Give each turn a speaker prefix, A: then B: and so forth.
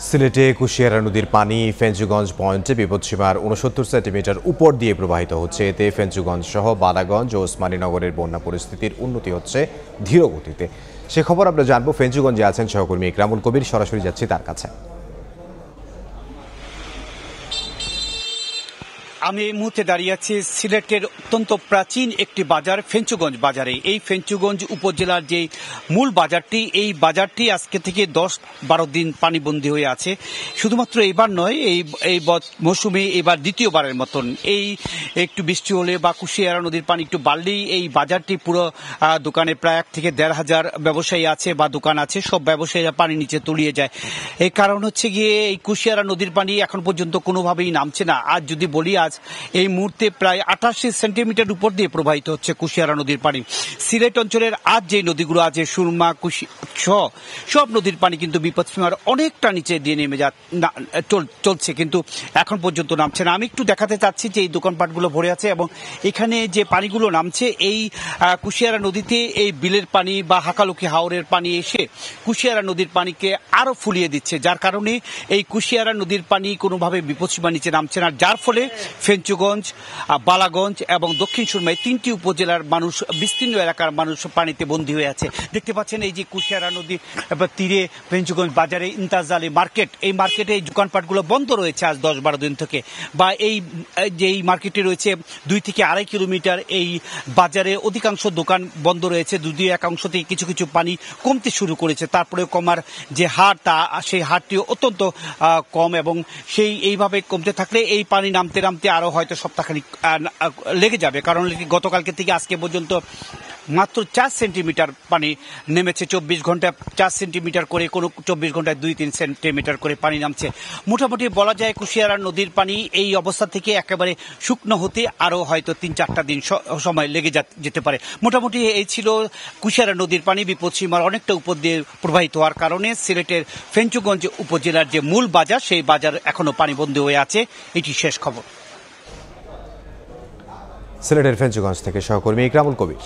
A: সিলেটে কুশিয়ারা নদীর পানি ফেঞ্চুগঞ্জ পয়েন্টে বিপদসীমার ৬৯ সেন্টিমিটার উপর দিয়ে প্রবাহিত হচ্ছে। এতে ফেঞ্চুগঞ্জ সহ বালাগঞ্জ ও ওসমানীনগরের বন্যা পরিস্থিতির উন্নতি হচ্ছে ধীর গতিতে। সে খবর আমরা জানবো। ফেঞ্চুগঞ্জে আছেন সহকর্মী ইকরামুল কবির, সরাসরি যাচ্ছি তার কাছে।
B: আমি এই মুহূর্তে দাঁড়িয়ে আছি সিলেটের অত্যন্ত প্রাচীন একটি বাজার ফেঞ্চুগঞ্জ বাজারে। এই ফেঞ্চুগঞ্জ উপজেলার যে মূল বাজারটি, এই বাজারটি আজকে থেকে ১০-১২ দিন পানিবন্দী হয়ে আছে। শুধুমাত্র এইবার নয়, এই মৌসুমে এবার দ্বিতীয়বারের মতন এই একটু বৃষ্টি হলে বা কুশিয়ারা নদীর পানি একটু বাড়লেই এই বাজারটি পুরো দোকানে প্রায় ১ থেকে ১.৫ হাজার ব্যবসায়ী আছে বা দোকান আছে, সব ব্যবসায়ীরা পানি নিচে তলিয়ে যায়। এই কারণ হচ্ছে গিয়ে এই কুশিয়ারা নদীর পানি এখন পর্যন্ত কোনোভাবেই নামছে না। আজ যদি বলি, আজ এই মুহূর্তে প্রায় ৮৮ সেন্টিমিটার উপর দিয়ে প্রবাহিত হচ্ছে কুশিয়ারা নদীর পানি। সিলেট অঞ্চলের আজ যে নদীগুলো আছে, সুরমা, কুশি সব নদীর পানি কিন্তু বিপদসীমার অনেকটা নিচে দিয়ে নেমে চলছে, কিন্তু এখন পর্যন্ত নামছে না। আমি একটু দেখাতে চাচ্ছি যে এই দোকানপাটগুলো ভরে আছে এবং এখানে যে পানিগুলো নামছে এই কুশিয়ারা নদীতে এই বিলের পানি বা হাকালুকি হাওরের পানি এসে কুশিয়ারা নদীর পানিকে আরো ফুলিয়ে দিচ্ছে, যার কারণে এই কুশিয়ারা নদীর পানি কোনোভাবে বিপদসীমার নিচে নামছে না, যার ফলে ফেঞ্চুগঞ্জ, বালাগঞ্জ এবং দক্ষিণ সুরমায় ৩টি উপজেলার মানুষ, বিস্তীর্ণ এলাকার মানুষ পানিতে বন্দী হয়ে আছে। দেখতে পাচ্ছেন এই যে কুশিয়ারা নদী তীরে ফেঞ্চুগঞ্জ বাজারে ইমতাজ আলী মার্কেট, এই মার্কেটে এই দোকানপাটগুলো বন্ধ রয়েছে আজ ১০-১২ দিন থেকে। বা এই যে এই মার্কেটে রয়েছে ২ থেকে ২.৫ কিলোমিটার এই বাজারে অধিকাংশ দোকান বন্ধ রয়েছে। দুই এক অংশ থেকে কিছু কিছু পানি কমতে শুরু করেছে, তারপরেও কমার যে হার, সেই হারটিও অত্যন্ত কম এবং এইভাবে কমতে থাকলে এই পানি নামতে নামতে আরো হয়তো সপ্তাহখানিক লেগে যাবে। কারণ গতকালকে থেকে আজকে পর্যন্ত মাত্র ৪ সেন্টিমিটার পানি নেমেছে। ২৪ ঘন্টায় ৪ সেন্টিমিটার করে, কোনো ২৪ ঘন্টায় ২-৩ সেন্টিমিটার করে পানি নামছে। মোটামুটি বলা যায় কুশিয়ারা নদীর পানি এই অবস্থা থেকে একেবারে শুকনো হতে আরো হয়তো ৩-৪টা দিন সময় লেগে যেতে পারে। মোটামুটি এই ছিল কুশিয়ারা নদীর পানি বিপদসীমার অনেকটা উপর দিয়ে প্রবাহিত হওয়ার কারণে সিলেটের ফেঞ্চুগঞ্জ উপজেলার যে মূল বাজার, সেই বাজার এখনো পানিবন্দী হয়ে আছে। এটি শেষ খবর।
A: সিলেটের ফেঞ্চুগঞ্জ থেকে সহকর্মী ইকরামুল কবির।